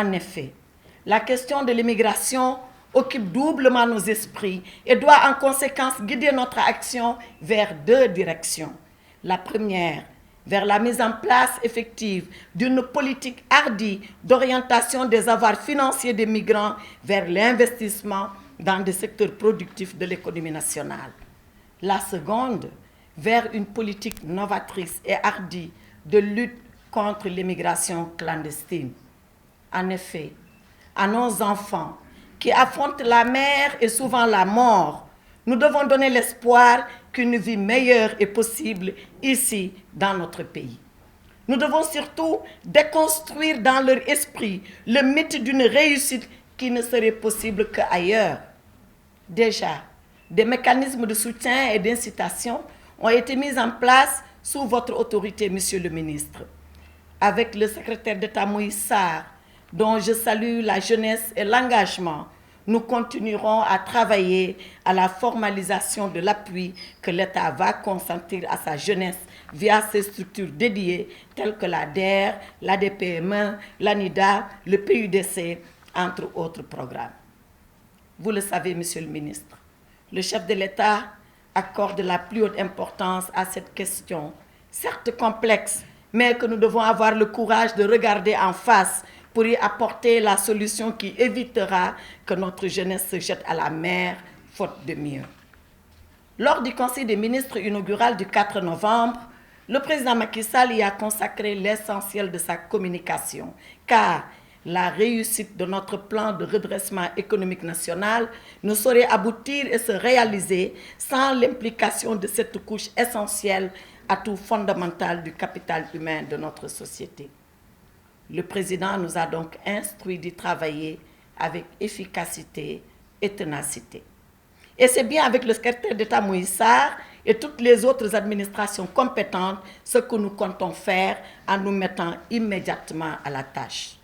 En effet, la question de l'immigration occupe doublement nos esprits et doit en conséquence guider notre action vers deux directions. La première, vers la mise en place effective d'une politique hardie d'orientation des avoirs financiers des migrants vers l'investissement dans des secteurs productifs de l'économie nationale. La seconde, vers une politique novatrice et hardie de lutte contre l'immigration clandestine. En effet, à nos enfants qui affrontent la mer et souvent la mort, nous devons donner l'espoir qu'une vie meilleure est possible ici, dans notre pays. Nous devons surtout déconstruire dans leur esprit le mythe d'une réussite qui ne serait possible qu'ailleurs. Déjà, des mécanismes de soutien et d'incitation ont été mis en place sous votre autorité, Monsieur le ministre. Avec le secrétaire d'État Moïse Sarr, dont je salue la jeunesse et l'engagement, nous continuerons à travailler à la formalisation de l'appui que l'État va consentir à sa jeunesse via ses structures dédiées telles que la DER, l'ADPME, l'ANIDA, le PUDC, entre autres programmes. Vous le savez, Monsieur le ministre, le chef de l'État accorde la plus haute importance à cette question, certes complexe, mais que nous devons avoir le courage de regarder en face pour y apporter la solution qui évitera que notre jeunesse se jette à la mer, faute de mieux. Lors du Conseil des ministres inaugural du 4 novembre, le président Macky Sall y a consacré l'essentiel de sa communication, car la réussite de notre plan de redressement économique national ne saurait aboutir et se réaliser sans l'implication de cette couche essentielle, atout fondamental du capital humain de notre société. Le président nous a donc instruit d'y travailler avec efficacité et ténacité. Et c'est bien avec le secrétaire d'État Moïse Sarr et toutes les autres administrations compétentes ce que nous comptons faire en nous mettant immédiatement à la tâche.